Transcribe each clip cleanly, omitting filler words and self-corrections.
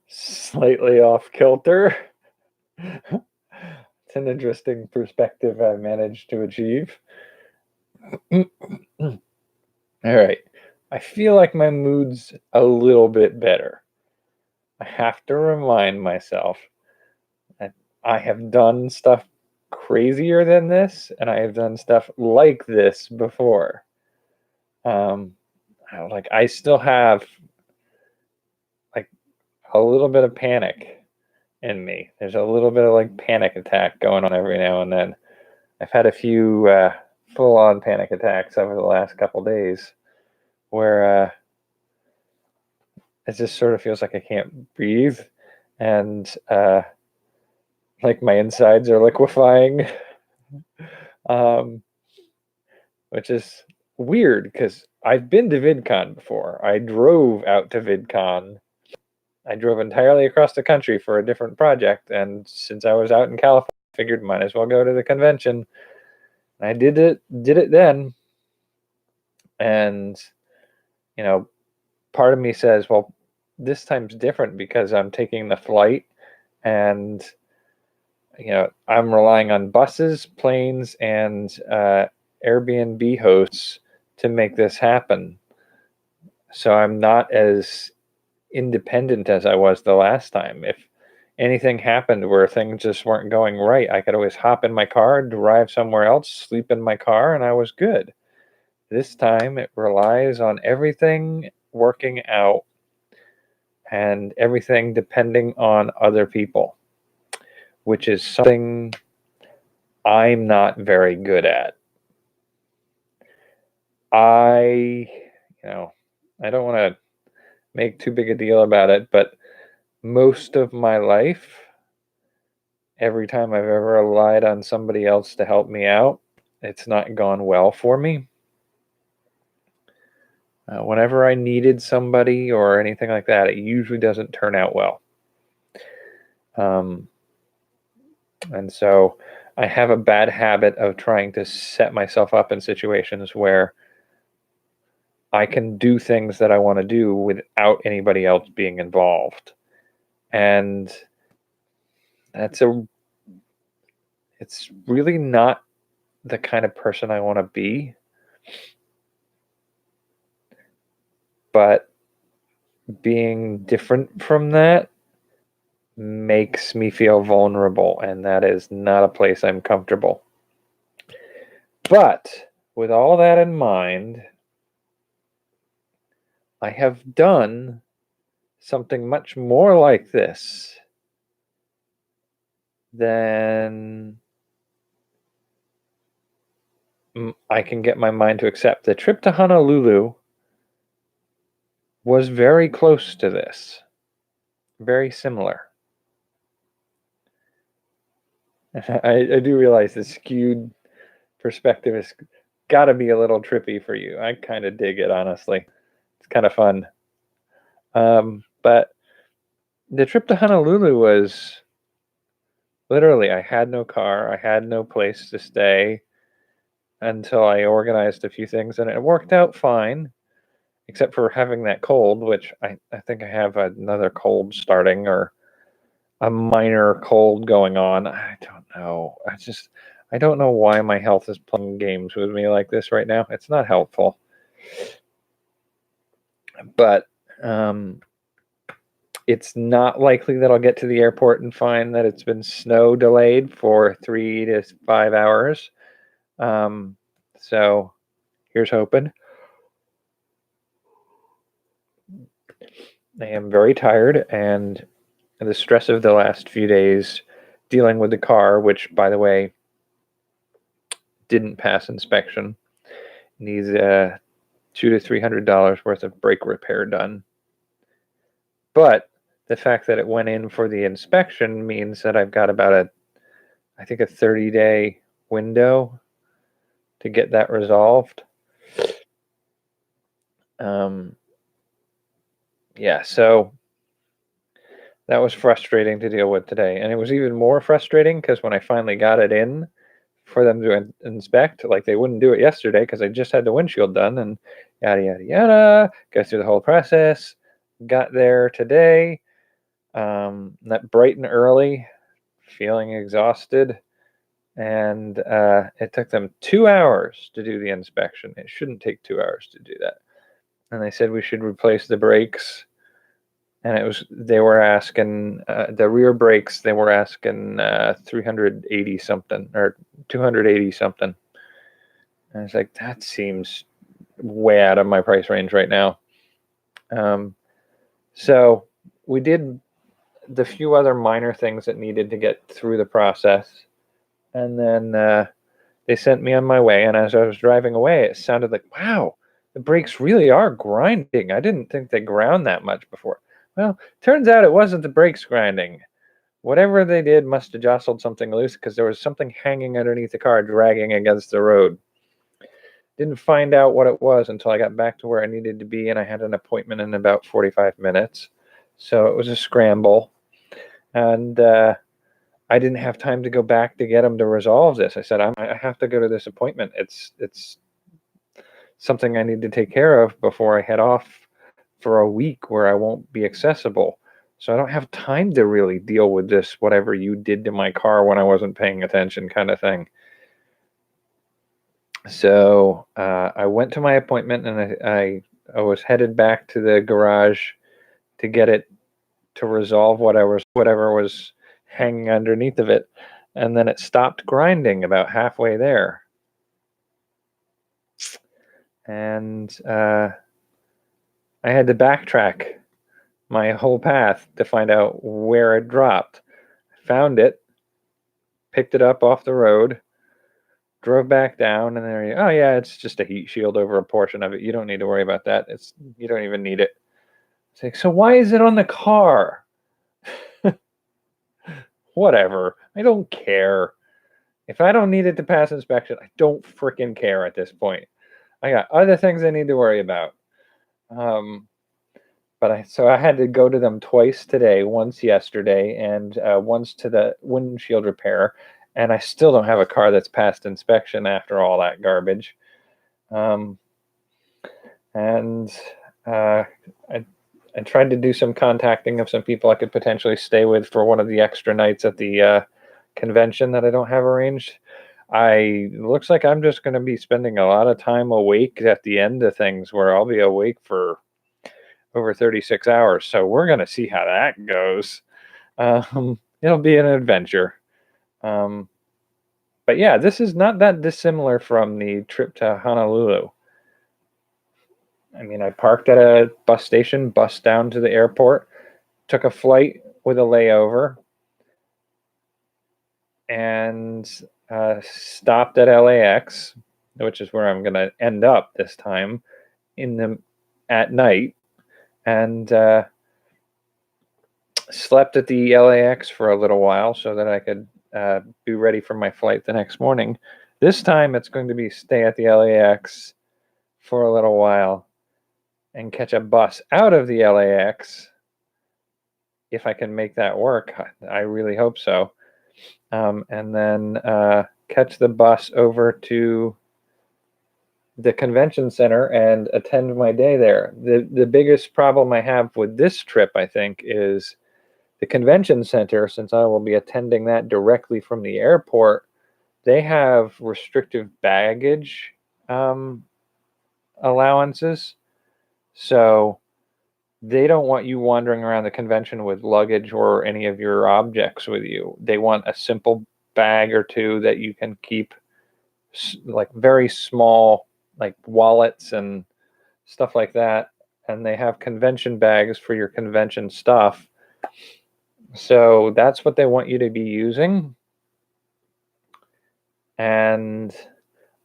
slightly off kilter. It's an interesting perspective I managed to achieve. All right. I feel like my mood's a little bit better. I have to remind myself that I have done stuff crazier than this, and I have done stuff like this before. Like I still have like a little bit of panic in me. There's a little bit of like panic attack going on every now and then. I've had a few full-on panic attacks over the last couple days where it just sort of feels like I can't breathe, and like my insides are liquefying, which is weird because I've been to VidCon before. I drove out to VidCon. I drove entirely across the country for a different project, and since I was out in California, I figured might as well go to the convention. I did it then, and part of me says, well, this time's different because I'm taking the flight, and I'm relying on buses, planes, and Airbnb hosts to make this happen. So I'm not as independent as I was the last time. If anything happened where things just weren't going right, I could always hop in my car, drive somewhere else, sleep in my car, and I was good. This time it relies on everything working out and everything depending on other people, which is something I'm not very good at. I don't want to make too big a deal about it, but most of my life, every time I've ever relied on somebody else to help me out, it's not gone well for me. Whenever I needed somebody or anything like that, it usually doesn't turn out well. And so I have a bad habit of trying to set myself up in situations where I can do things that I want to do without anybody else being involved. And it's really not the kind of person I want to be. But being different from that makes me feel vulnerable, and that is not a place I'm comfortable. But with all that in mind, I have done something much more like this than I can get my mind to accept. The trip to Honolulu was very close to this, very similar. I do realize the skewed perspective has got to be a little trippy for you. I kind of dig it, honestly. It's kind of fun. But the trip to Honolulu was literally, I had no car, I had no place to stay until I organized a few things, and it worked out fine, except for having that cold, which I think I have another cold starting, or a minor cold going on. I don't know. I don't know why my health is playing games with me like this right now. It's not helpful. But it's not likely that I'll get to the airport and find that it's been snow delayed for 3 to 5 hours. So here's hoping. I am very tired, and the stress of the last few days dealing with the car, which, by the way, didn't pass inspection, needs $200 to $300 worth of brake repair done. But the fact that it went in for the inspection means that I've got about I think a 30-day window to get that resolved. So that was frustrating to deal with today. And it was even more frustrating because when I finally got it in for them to inspect, like they wouldn't do it yesterday because I just had the windshield done and yada, yada, yada, go through the whole process. Got there today. That bright and early, feeling exhausted, and it took them 2 hours to do the inspection. It shouldn't take 2 hours to do that. And they said we should replace the brakes. And they were asking the rear brakes. They were asking 380 something or 280 something. And I was like, that seems way out of my price range right now. So we did the few other minor things that needed to get through the process, and then they sent me on my way. And as I was driving away, it sounded like, wow, the brakes really are grinding. I didn't think they ground that much before. Well, turns out it wasn't the brakes grinding. Whatever they did must have jostled something loose, because there was something hanging underneath the car, dragging against the road. Didn't find out what it was until I got back to where I needed to be, and I had an appointment in about 45 minutes. So it was a scramble. And I didn't have time to go back to get them to resolve this. I said, I have to go to this appointment. It's something I need to take care of before I head off for a week where I won't be accessible. So I don't have time to really deal with this, whatever you did to my car when I wasn't paying attention kind of thing. So I went to my appointment, and I was headed back to the garage to get it to resolve whatever was hanging underneath of it. And then it stopped grinding about halfway there. And I had to backtrack my whole path to find out where it dropped. Found it, picked it up off the road, drove back down, and there oh yeah, it's just a heat shield over a portion of it. You don't need to worry about that. You don't even need it. It's like, so why is it on the car? Whatever. I don't care. If I don't need it to pass inspection, I don't freaking care at this point. I got other things I need to worry about. So I had to go to them twice today, once yesterday, and once to the windshield repair. And I still don't have a car that's passed inspection after all that garbage. I tried to do some contacting of some people I could potentially stay with for one of the extra nights at the convention that I don't have arranged. Looks like I'm just going to be spending a lot of time awake at the end of things, where I'll be awake for over 36 hours. So we're going to see how that goes. It'll be an adventure. But yeah, this is not that dissimilar from the trip to Honolulu. I mean, I parked at a bus station, bus down to the airport, took a flight with a layover, and stopped at LAX, which is where I'm going to end up this time at night, and slept at the LAX for a little while so that I could be ready for my flight the next morning. This time it's going to be stay at the LAX for a little while and catch a bus out of the LAX, if I can make that work. I really hope so. And then catch the bus over to the convention center and attend my day there. The biggest problem I have with this trip, I think, is the convention center. Since I will be attending that directly from the airport, they have restrictive baggage allowances. So they don't want you wandering around the convention with luggage or any of your objects with you. They want a simple bag or two that you can keep, like very small, like wallets and stuff like that. And they have convention bags for your convention stuff. So that's what they want you to be using. And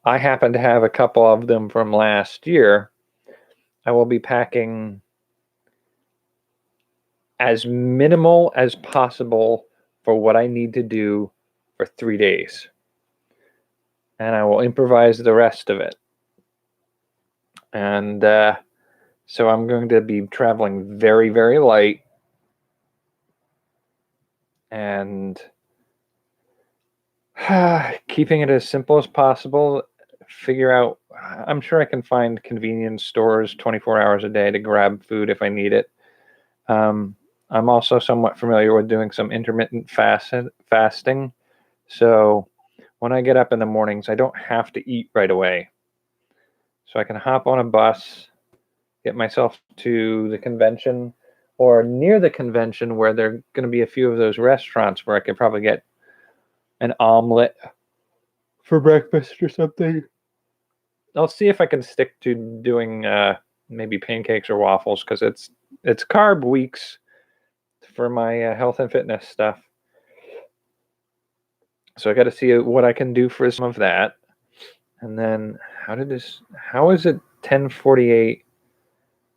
I happen to have a couple of them from last year. I will be packing as minimal as possible for what I need to do for 3 days. And I will improvise the rest of it. And so I'm going to be traveling very, very light. And keeping it as simple as possible. Figure out, I'm sure I can find convenience stores 24 hours a day to grab food if I need it. I'm also somewhat familiar with doing some intermittent fasting. So when I get up in the mornings, I don't have to eat right away. So I can hop on a bus, get myself to the convention or near the convention where there are going to be a few of those restaurants where I could probably get an omelet for breakfast or something. I'll see if I can stick to doing maybe pancakes or waffles because it's carb weeks for my health and fitness stuff. So I got to see what I can do for some of that. And then how is it 10:48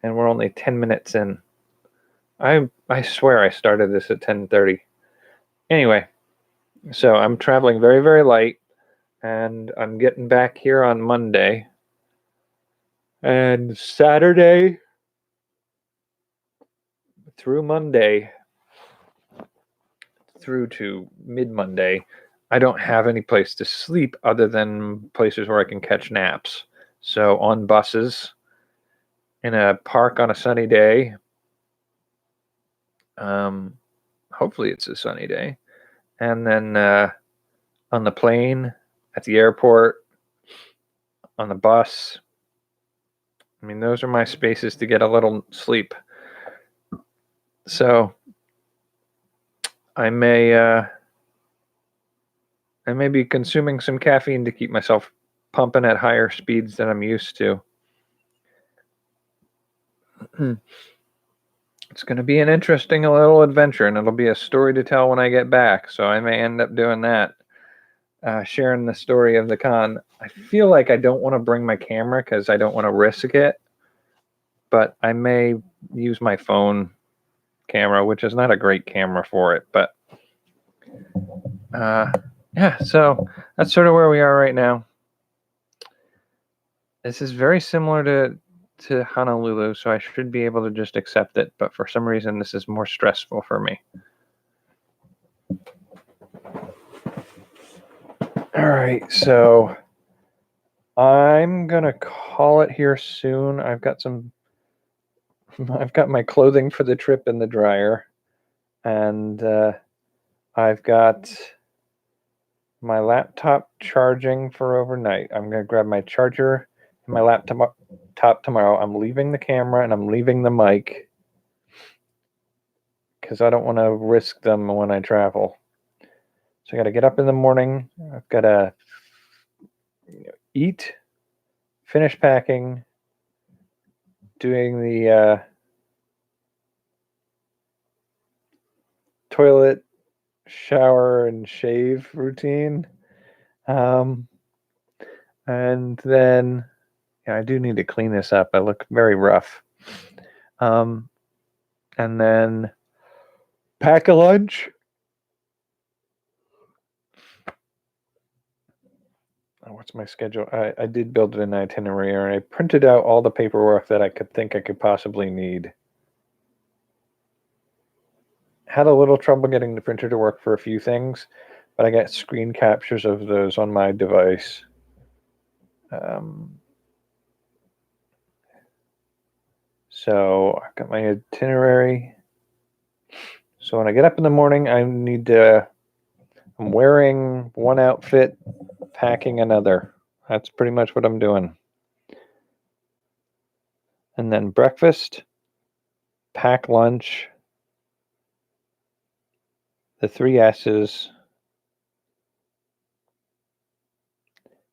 and we're only 10 minutes in? I swear I started this at 10:30. Anyway, so I'm traveling very, very light and I'm getting back here on Monday. And Saturday through Monday through to mid-Monday, I don't have any place to sleep other than places where I can catch naps. So on buses, in a park on a sunny day. Hopefully it's a sunny day. And then on the plane, at the airport, on the bus. I mean, those are my spaces to get a little sleep. So I may be consuming some caffeine to keep myself pumping at higher speeds than I'm used to. It's going to be an interesting little adventure, and it'll be a story to tell when I get back. So I may end up doing that, sharing the story of the con. I feel like I don't want to bring my camera because I don't want to risk it, but I may use my phone camera, which is not a great camera for it. But yeah, so that's sort of where we are right now. This is very similar to Honolulu, so I should be able to just accept it. But for some reason, this is more stressful for me. All right, so I'm gonna call it here soon. I've got my clothing for the trip in the dryer, and I've got my laptop charging for overnight. I'm gonna grab my charger and my laptop tomorrow. I'm leaving the camera and I'm leaving the mic because I don't want to risk them when I travel. So I got to get up in the morning. I've got to eat, finish packing, doing the toilet, shower, and shave routine. And then I do need to clean this up. I look very rough. And then pack a lunch. What's my schedule? I did build an itinerary, and I printed out all the paperwork that I could possibly need. Had a little trouble getting the printer to work for a few things, but I got screen captures of those on my device. So I've got my itinerary. So when I get up in the morning, I'm wearing one outfit, packing another. That's pretty much what I'm doing. And then breakfast, pack lunch, the 3 S's,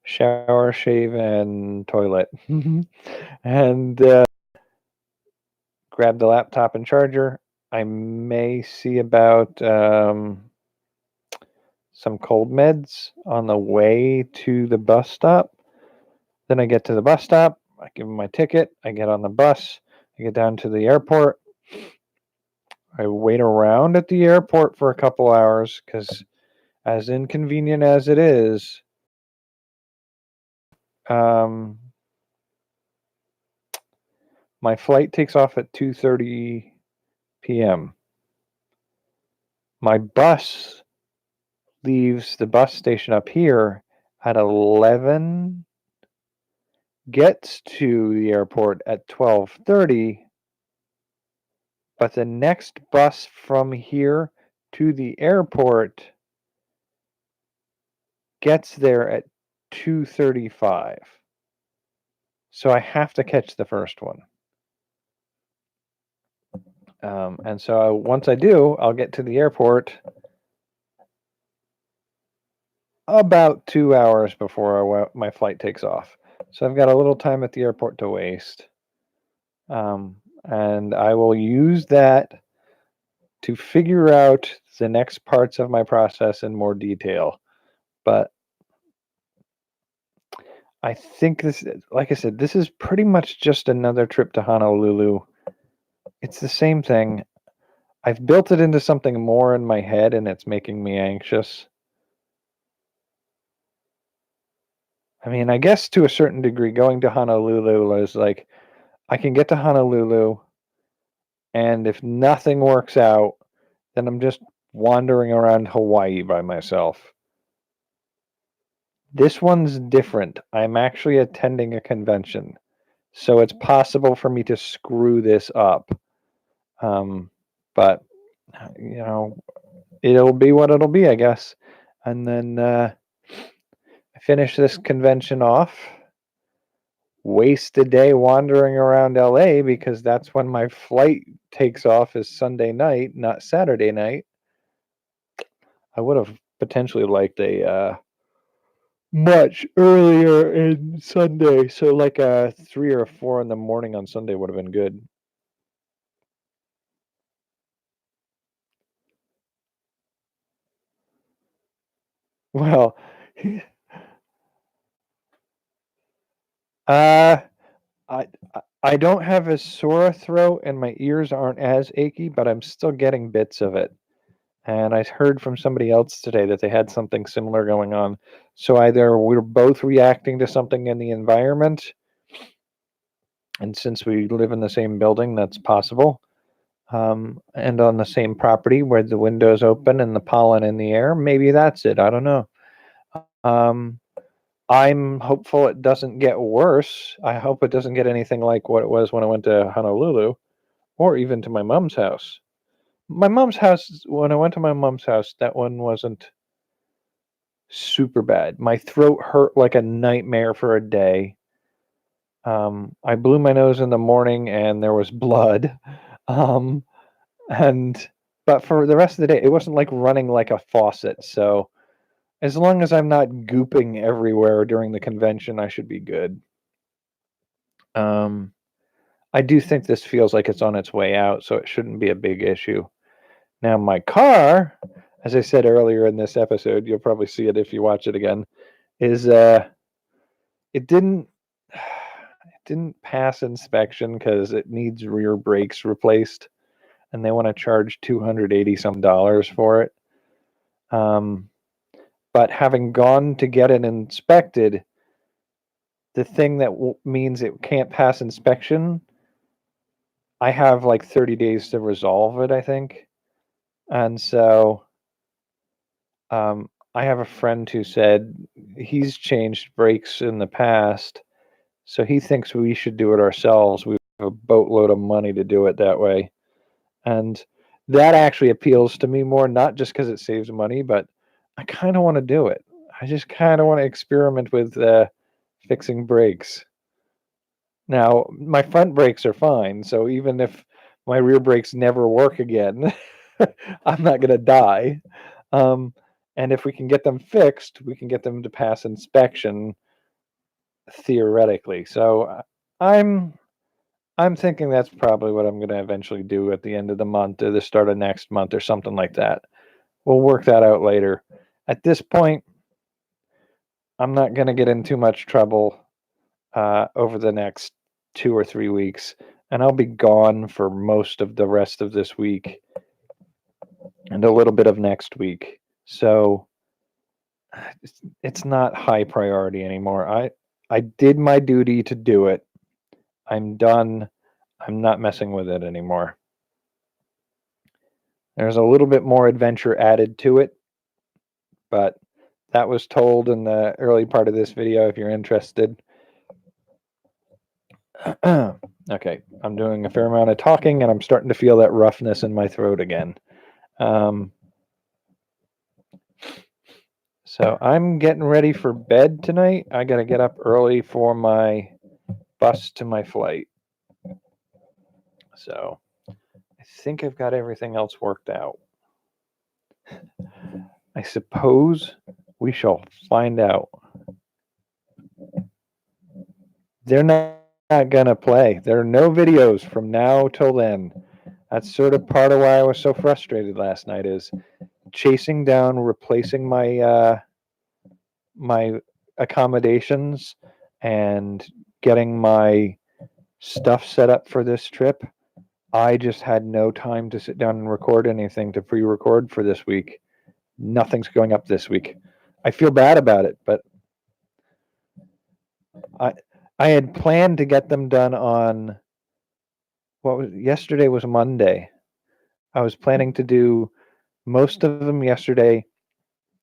shower, shave, and toilet. And grab the laptop and charger. I may see about some cold meds on the way to the bus stop. Then I get to the bus stop. I give them my ticket. I get on the bus. I get down to the airport. I wait around at the airport for a couple hours because, as inconvenient as it is, my flight takes off at 2:30 p.m. My bus leaves the bus station up here at 11, gets to the airport at 12:30, but the next bus from here to the airport gets there at 2:35. So I have to catch the first one. And so once I do, I'll get to the airport about 2 hours before my flight takes off. So I've got a little time at the airport to waste. And I will use that to figure out the next parts of my process in more detail. But I think this, like I said, this is pretty much just another trip to Honolulu. It's the same thing. I've built it into something more in my head, and it's making me anxious. I mean, I guess to a certain degree, going to Honolulu is like, I can get to Honolulu, and if nothing works out, then I'm just wandering around Hawaii by myself. This one's different. I'm actually attending a convention, so it's possible for me to screw this up. But, you know, it'll be what it'll be, I guess. And then I finish this convention off, waste a day wandering around LA because that's when my flight takes off is Sunday night, not Saturday night. I would have potentially liked a much earlier in Sunday, so like a 3 or 4 in the morning on Sunday would have been good. Well, uh, I I don't have a sore throat and my ears aren't as achy, but I'm still getting bits of it. And I heard from somebody else today that they had something similar going on. So either we're both reacting to something in the environment, and since we live in the same building, that's possible. And on the same property where the windows open and the pollen in the air, maybe that's it. I don't know. Um, I'm hopeful it doesn't get worse. I hope it doesn't get anything like what it was when I went to Honolulu or even to my mom's house. My mom's house, when I went to my mom's house, that one wasn't super bad. My throat hurt like a nightmare for a day. I blew my nose in the morning and there was blood. Um, and but for the rest of the day, it wasn't like running like a faucet. So as long as I'm not gooping everywhere during the convention, I should be good. Um, I do think this feels like it's on its way out, so it shouldn't be a big issue. Now, my car, as I said earlier in this episode, you'll probably see it if you watch it again, is it didn't it didn't pass inspection because it needs rear brakes replaced, and they want to charge $280 some dollars for it. But having gone to get it inspected, the thing that means it can't pass inspection, I have like 30 days to resolve it, I think. And so I have a friend who said he's changed brakes in the past, so he thinks we should do it ourselves. We have a boatload of money to do it that way. And that actually appeals to me more, not just because it saves money, but I kind of want to do it. I just kind of want to experiment with fixing brakes. Now, my front brakes are fine, so even if my rear brakes never work again, I'm not going to die. And if we can get them fixed, we can get them to pass inspection theoretically. So I'm I'm thinking that's probably what I'm going to eventually do at the end of the month or the start of next month or something like that. We'll work that out later. At this point, I'm not going to get in too much trouble over the next 2 or 3 weeks, and I'll be gone for most of the rest of this week and a little bit of next week. So it's not high priority anymore. I did my duty to do it. I'm done. I'm not messing with it anymore. There's a little bit more adventure added to it, but that was told in the early part of this video if you're interested. Okay, I'm doing a fair amount of talking and I'm starting to feel that roughness in my throat again. So I'm getting ready for bed tonight. I got to get up early for my bus to my flight. So I think I've got everything else worked out. I suppose we shall find out. They're not going to play. There are no videos from now till then. That's sort of part of why I was so frustrated last night, is chasing down, replacing my accommodations and getting my stuff set up for this trip. I just had no time to sit down and record anything to pre-record for this week. Nothing's going up this week. I feel bad about it, but I had planned to get them done on yesterday was Monday. I was planning to do most of them yesterday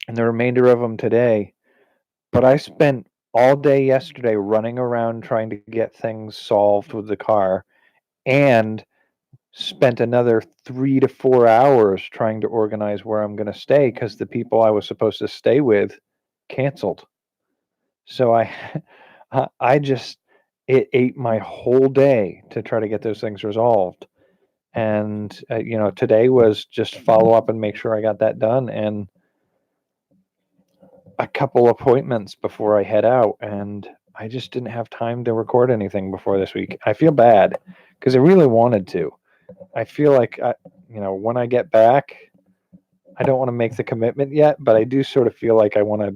and the remainder of them today, but I spent all day yesterday running around trying to get things solved with the car, and spent another 3 to 4 hours trying to organize where I'm gonna stay because the people I was supposed to stay with canceled. So I just it ate my whole day to try to get those things resolved. And, today was just follow up and make sure I got that done, and a couple appointments before I head out, and I just didn't have time to record anything before this week. I feel bad because I really wanted to. I feel like when I get back, I don't want to make the commitment yet, but I do sort of feel like I want to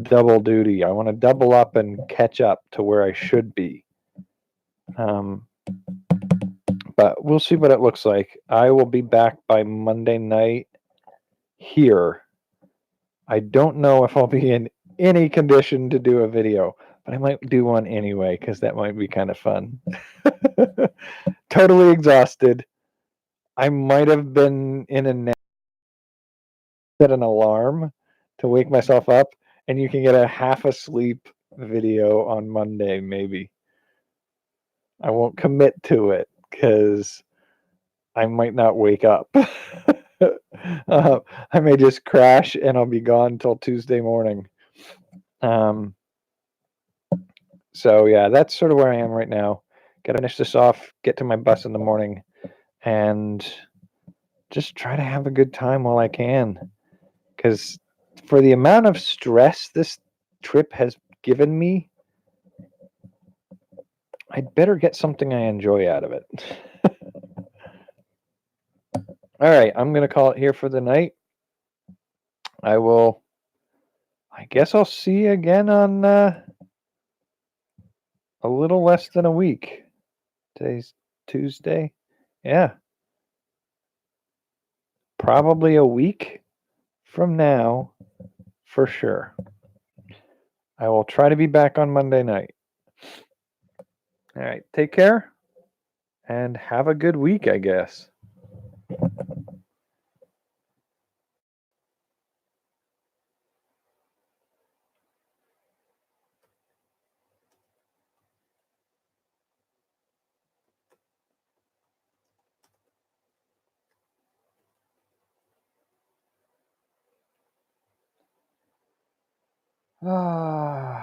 double duty. I want to double up and catch up to where I should be. But we'll see what it looks like. I will be back by Monday night here. I don't know if I'll be in any condition to do a video, but I might do one anyway because that might be kind of fun. Totally exhausted. I might have been in a nap, set an alarm to wake myself up, and you can get a half asleep video on Monday, maybe. I won't commit to it because I might not wake up. I may just crash and I'll be gone till Tuesday morning. So yeah, that's sort of where I am right now. Gotta finish this off, get to my bus in the morning, and just try to have a good time while I can. Because for the amount of stress this trip has given me, I'd better get something I enjoy out of it. All right, I'm going to call it here for the night. I guess I'll see you again on a little less than a week. Today's Tuesday. Yeah. Probably a week from now for sure. I will try to be back on Monday night. All right, take care and have a good week, I guess. Ah.